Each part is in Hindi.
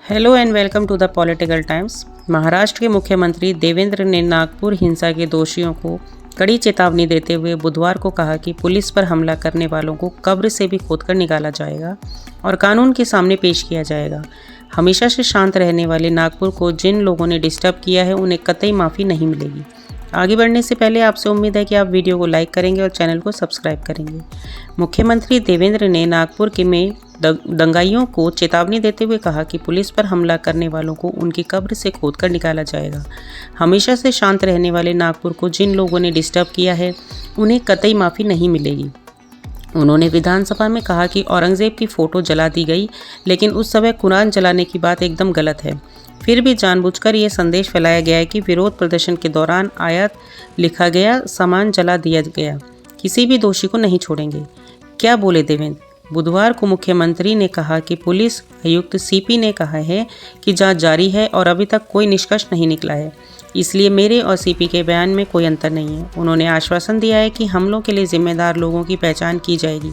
Hello and welcome to the political times. Maharashtra के मुख्यमंत्री देवेंद्र ने नागपुर हिंसा के दोषियों को कड़ी चेतावनी देते हुए बुधवार को कहा कि पुलिस पर हमला करने वालों को कब्र से भी खोदकर निकाला जाएगा और कानून के सामने पेश किया जाएगा। हमेशा से शांत रहने वाले नागपुर को जिन लोगों ने डिस्टर्ब किया है उन्हें कतई माफ़ी नहीं मिलेगी। आगे बढ़ने से पहले आपसे उम्मीद है कि आप वीडियो को लाइक करेंगे और चैनल को सब्सक्राइब करेंगे। मुख्यमंत्री देवेंद्र ने नागपुर के में दंगाइयों को चेतावनी देते हुए कहा कि पुलिस पर हमला करने वालों को उनकी कब्र से खोदकर निकाला जाएगा। हमेशा से शांत रहने वाले नागपुर को जिन लोगों ने डिस्टर्ब किया है उन्हें कतई माफ़ी नहीं मिलेगी। उन्होंने विधानसभा में कहा कि औरंगजेब की फ़ोटो जला दी गई, लेकिन उस समय कुरान जलाने की बात एकदम गलत है। फिर भी जानबूझकर ये संदेश फैलाया गया है कि विरोध प्रदर्शन के दौरान आयत लिखा गया सामान जला दिया गया, किसी भी दोषी को नहीं छोड़ेंगे। क्या बोले देवेंद्र? बुधवार को मुख्यमंत्री ने कहा कि पुलिस आयुक्त सीपी ने कहा है कि जांच जारी है और अभी तक कोई निष्कर्ष नहीं निकला है, इसलिए मेरे और सीपी के बयान में कोई अंतर नहीं है। उन्होंने आश्वासन दिया है कि हमलों के लिए जिम्मेदार लोगों की पहचान की जाएगी।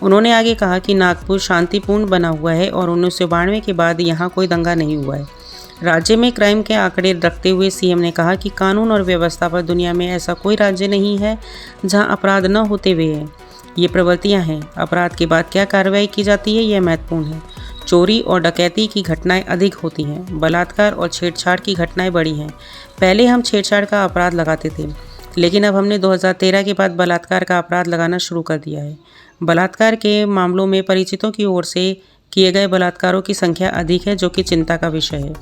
उन्होंने आगे कहा कि नागपुर शांतिपूर्ण बना हुआ है और 1992 के बाद यहाँ कोई दंगा नहीं हुआ है। राज्य में क्राइम के आंकड़े रखते हुए सीएम ने कहा कि कानून और व्यवस्था पर दुनिया में ऐसा कोई राज्य नहीं है जहां अपराध न होते हुए हैं। ये प्रवृत्तियां हैं। अपराध के बाद क्या कार्रवाई की जाती है यह महत्वपूर्ण है। चोरी और डकैती की घटनाएं अधिक होती हैं, बलात्कार और छेड़छाड़ की घटनाएं बड़ी हैं। पहले हम छेड़छाड़ का अपराध लगाते थे, लेकिन अब हमने 2013 के बाद बलात्कार का अपराध लगाना शुरू कर दिया है। बलात्कार के मामलों में परिचितों की ओर से किए गए बलात्कारों की संख्या अधिक है, जो कि चिंता का विषय है।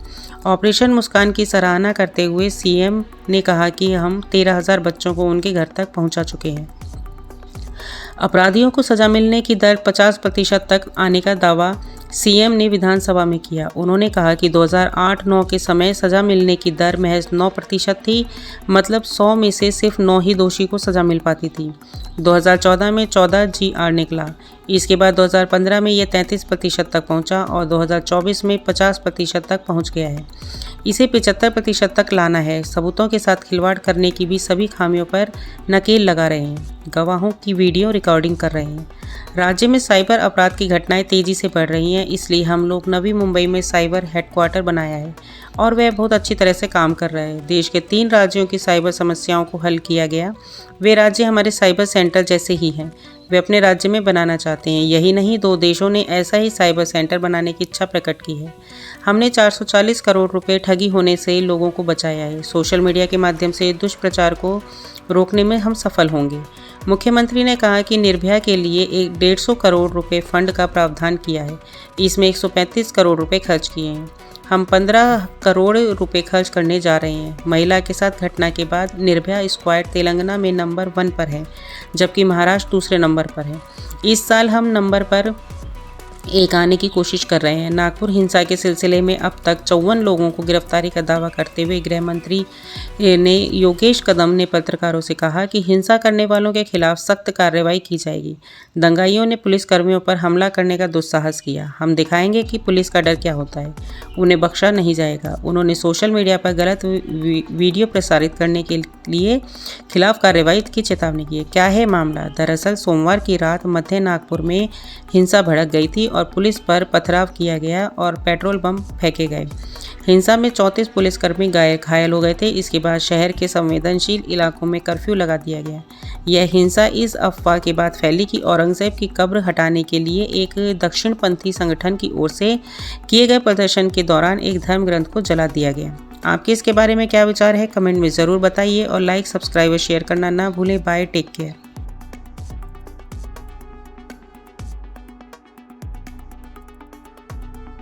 ऑपरेशन मुस्कान की सराहना करते हुए सीएम ने कहा कि हम 13,000 बच्चों को उनके घर तक पहुंचा चुके हैं। अपराधियों को सजा मिलने की दर 50% तक आने का दावा सीएम ने विधानसभा में किया। उन्होंने कहा कि 2008-9 के समय सजा मिलने की दर महज 9% थी, मतलब 100 में से सिर्फ 9 ही दोषी को सजा मिल पाती थी। 2014 में 14 GR निकला। इसके बाद 2015 में यह 33% तक पहुंचा और 2024 में 50% तक पहुंच गया है। इसे 75% तक लाना है। सबूतों के साथ खिलवाड़ करने की भी सभी खामियों पर नकेल लगा रहे हैं, गवाहों की वीडियो रिकॉर्डिंग कर रहे हैं। राज्य में साइबर अपराध की घटनाएं तेजी से बढ़ रही हैं, इसलिए हम लोग नवी मुंबई में साइबर हेडक्वार्टर बनाया है और वह बहुत अच्छी तरह से काम कर रहा है। देश के 3 राज्यों की साइबर समस्याओं को हल किया गया। वे राज्य हमारे साइबर सेंटर जैसे ही हैं। वे अपने राज्य में बनाना चाहते हैं। यही नहीं, 2 देशों ने ऐसा ही साइबर सेंटर बनाने की इच्छा प्रकट की है। हमने 440 करोड़ रुपए ठगी होने से लोगों को बचाया है। सोशल मीडिया के माध्यम से दुष्प्रचार को रोकने में हम सफल होंगे। मुख्यमंत्री ने कहा कि निर्भया के लिए 150 करोड़ रुपए फंड का प्रावधान किया है। इसमें 135 करोड़ रुपए खर्च किए हैं। हम 15 करोड़ रुपए खर्च करने जा रहे हैं। महिला के साथ घटना के बाद निर्भया स्क्वाड तेलंगाना में नंबर 1 पर है, जबकि महाराष्ट्र दूसरे नंबर पर है। इस साल हम नंबर पर 1 आने की कोशिश कर रहे हैं। नागपुर हिंसा के सिलसिले में अब तक 54 लोगों को गिरफ्तारी का दावा करते हुए गृह मंत्री ने योगेश कदम ने पत्रकारों से कहा कि हिंसा करने वालों के खिलाफ सख्त कार्रवाई की जाएगी। दंगाइयों ने पुलिसकर्मियों पर हमला करने का दुस्साहस किया। हम दिखाएंगे कि पुलिस का डर क्या होता है। उन्हें बख्शा नहीं जाएगा। उन्होंने सोशल मीडिया पर गलत वीडियो प्रसारित करने के लिए खिलाफ कार्रवाई की चेतावनी की है। क्या है मामला? दरअसल सोमवार की रात मध्य नागपुर में हिंसा भड़क गई थी और पुलिस पर पथराव किया गया और पेट्रोल बम फेंके गए। हिंसा में 34 पुलिसकर्मी घायल हो गए थे। इसके बाद शहर के संवेदनशील इलाकों में कर्फ्यू लगा दिया गया। यह हिंसा इस अफवाह के बाद फैली कि औरंगजेब की कब्र हटाने के लिए एक दक्षिणपंथी संगठन की ओर से किए गए प्रदर्शन के दौरान एक धर्म ग्रंथ को जला दिया गया। आपके इसके बारे में क्या विचार है? कमेंट में ज़रूर बताइए और लाइक, सब्सक्राइब और शेयर करना ना भूलें। Bye, take care.